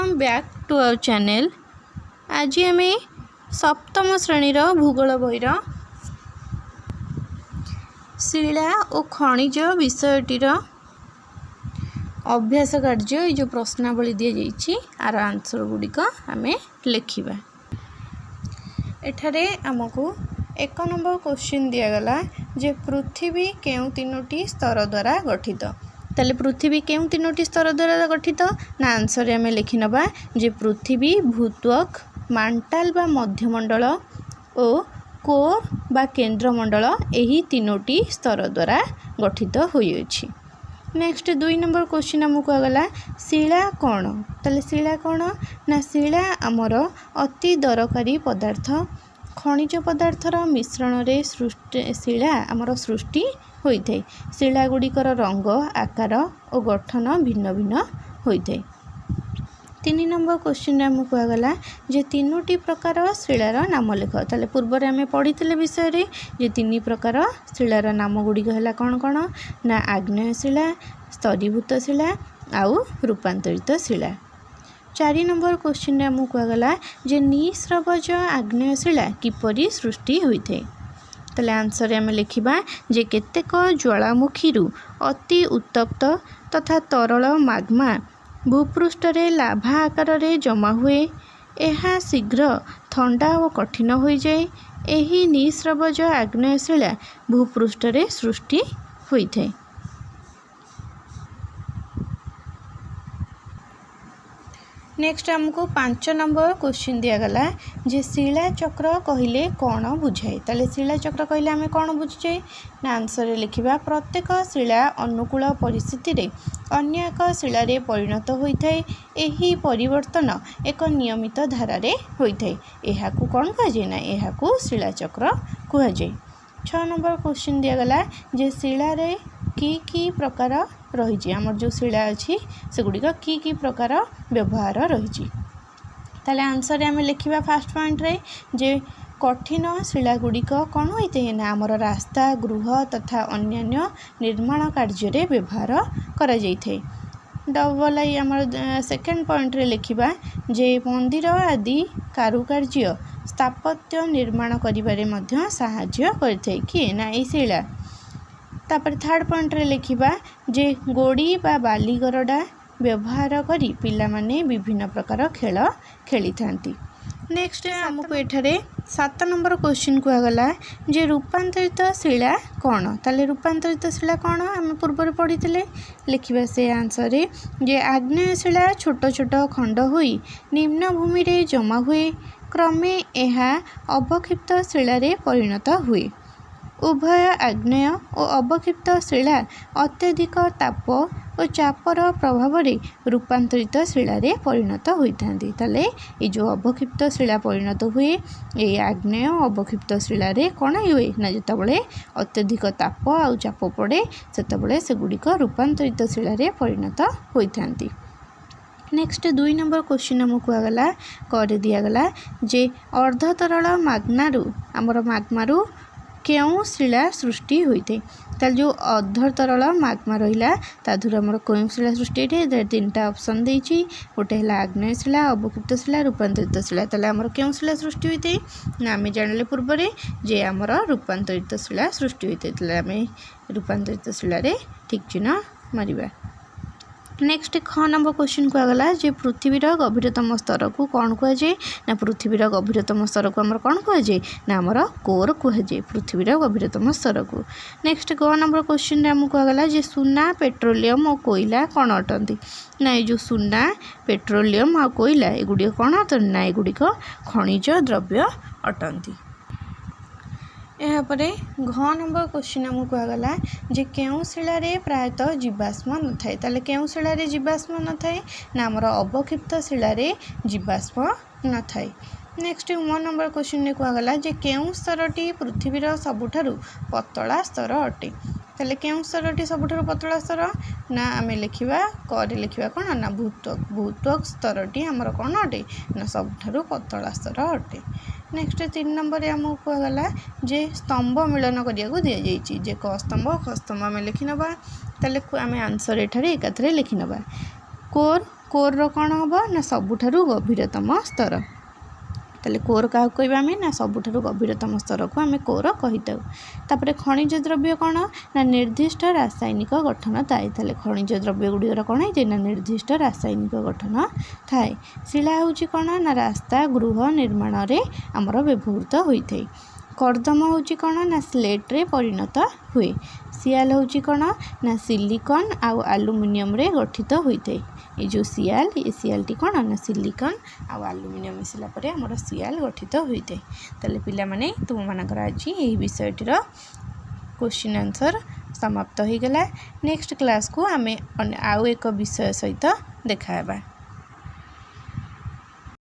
Welcome back to our channel. आज आम सप्तम श्रेणीर भूगोल बहिर शिला और खनिज विषयटीर अभ्यास कार्य ये जो प्रश्नावली दी जाइए आर आंसर गुड़िक आम लिखा। एठारे आमको 1 नंबर क्वेश्चन दिगला जे पृथ्वी केउं 3टी स्तर द्वारा गठित। ताले पृथ्वी केउं 3टी स्तर द्वारा गठित ना आंसर आम लिखि नबा जे पृथ्वी भूत्वक मांटाल बा मध्यमंडल और कोर बा केंद्रमंडल यही 3टी स्तर द्वारा गठित होइछि। नेक्स्ट 2 नंबर क्वेश्चन आमको आगला शिला कौन। ताले शिला कौन ना शिला आमर अति दरकारी पदार्थ खनिज पदार्थर मिश्रण रे सृष्टि शिला आमर सृष्टि होता है। शिला गुड़िकर रंग आकार और गठन भिन्न भिन्न होता है। 3 नंबर क्वेश्चन आमको आगला जे 3टी प्रकार शिलार नाम लिख। ताले पूर्व आम पढ़ी विषय रे जे 3 प्रकार शिलार नाम गुड़िक है कौन कौन ना आग्नेय शिला स्तरीभूत शिला आउ रूपांतरित शिला। 4 नंबर क्वेश्चन आमको आगला जे निस्रवज आग्नेय शिला किपरि सृष्टि होता है। ताले आंसर आम लिखा जे केतेक ज्वालामुखी अति उत्तप्त तथा तरल माग्मा भूपृष्ठ रे लाभा आकार रे जमा हुए। यह शीघ्र ठंडा और कठिन हो जाए। यही निस्रवज आग्नेय शिला भूपृष्ठ रे सृष्टि होता है। नेक्स्ट आमको 5 नंबर क्वेश्चन दिगला जे शिला चक्र कहले कौन बुझाए। ताले शिला चक्र कहले आम कौन बुझे ना आंसर लिखा प्रत्येक शिला अनुकूल परिस्थिति रे अन्य एक शिला रे परिणत होता है। यही परिवर्तन एक नियमित धारा रे होता है। यह कौन कहुए ना यह शिला चक्र कहुए। 6 नंबर क्वेश्चन दिगला जे शिला रे की प्रकार रही आमर जो शिला अच्छी से गुड़िक की प्रकार व्यवहार रही। ताले आंसर आम लिखा फास्ट पॉइंट रे जे कठिन शिला गुड़िक कौन होते हैं ना आमर रास्ता गृह तथा अन्यान्य निर्माण कार्य व्यवहार करा जाइथे। डबल आई आमर सेकेंड पॉइंट रे लिखा जे मंदिर आदि कारुकार्य स्थापत्य निर्माण करिबारे मध्य साहाय्य करथे कि ना ई शिला। तापर थर्ड पॉइंट रे लिखा जे गोड़ी बा बाली गरडा व्यवहार करी पिला माने विभिन्न प्रकार खेल खेली थांती। नेक्स्ट आमको एठारे 7 नंबर क्वेश्चन को आगला जे रूपांतरित शिला कौन। ताले रूपांतरित शिला कौन आम पूर्व पढ़ी लिखा से आंसर रे जे आग्नेय शिला छोट छोट खंड हुई निम्न भूमि रे जमा हुए। क्रमे यह अवक्षिप्त शिला रे परिणत हुए। उभय आग्नेय और अवक्षिप्त शिला अत्यधिक ताप और चापर प्रभाव रे रूपांतरित शिला रे परिणत होइथांती। ताले ये जो अवक्षिप्त शिला परिणत हुए ये आग्नेय अवक्षिप्त शिला रे कौन हुए ना जितेबाला अत्यधिक ताप आउ चाप पड़े सेतेबाला सेगुड़िक रूपांतरित शिला रे परिणत होइथांती। नेक्स्ट 2 नंबर क्वेश्चन आमको आगला कर दिगला जे अर्धतरल माग्मारू आमर माग्मारू क्यों शिला सृष्टि होता है। ताल जो अर्धतरल माग्मा रहा ताधुर आमर क्यों शिला सृष्टि होता है 3टा ऑप्शन देछि। गोटे है आग्नेय शिला अवक्षिप्त शिला रूपांतरित शिला। ताले आमर क्यों शिला सृष्टि होता है ना आम जानिले पूर्व रे जे आमर रूपांतरित शिला सृष्टि होता है। ताले आम रूपांतरित शिला रे ठीक चिन्ह मारिबा। नेक्स्ट 6 नंबर क्वेश्चन को आगला जे पृथ्वीर गभीरतम स्तर को कौन कहुए ना पृथ्वीर गभीरतम स्तर को आमर कौन कहुए ना आमर कोर कहुए पृथ्वीर गभीरतम स्तर को। नेक्स्ट 9 नंबर क्वेश्चन आमको आगला जे सुना पेट्रोलियम और कोयला कौन अटंती ना ये जो सुना पेट्रोलियम और कोयला एगुड़ी कौन अटंती ना एगुड़िक खनिज द्रव्य अटंती। यापर घ नंबर क्वेश्चन आमको आगला जे केउं शिला रे प्रायतः जीवाश्म न थाए। ताले केउं शिला रे जीवाश्म न थाए ना आमर अवक्षिप्त शिला रे जीवाश्म न थाए। नेक्स्ट 1 नंबर क्वेश्चन को आगला जे केउं स्तरटी पृथ्वीर सबुठारु पतला स्तर अटे। ताले केउं स्तरटी सबुठारु पतला स्तर ना आम लिखा कर लिखा कौन ना भूत्वक भूत्वक स्तरटी आमर कौन अटे ना सबुठारु पतला स्तर अटे। नेक्स्ट 3 नंबर आमको आगला जे स्तंभ मिलन करिया दि जाइए जे क स्तंभ ख स्तंभ आम लिखि नबा। ताले आम आंसर एठारे एकाथरे लिखि नबा कोर कोर कौन हम ना सबुठारु गभीरतम स्तर ताले कोर क्या कहवा आम ना सबुठारु गभीरतम स्तर को आम कोर कहीता। तापर खनिज द्रव्य कौन ना निर्दिष्ट रासायनिक गठन थाए ताले खनिज द्रव्य गुड़िकर कौन है ना निर्दिष्ट रासायनिक गठन थाए। शिला हूँ कौन ना रास्ता गृह निर्माण रे आमर व्यवहृत होता है। कर्दम हूँ कौन ना स्लेट रे परिणत हुए। सियाल हूँ कौन ना सिलिकॉन आउ एल्युमिनियम रे गठित होता है। ये जो सियाल ये सियालटी कौन ना सिलिकॉन आउ एल्युमिनियम मिसला पर आमर सियाल गठित होता है। ताले पिला माने तुम मानकर आज यही विषयटीर क्वेश्चन आंसर समाप्त हो गला। नेक्स्ट क्लास को आम आउ एक विषय सहित देखा।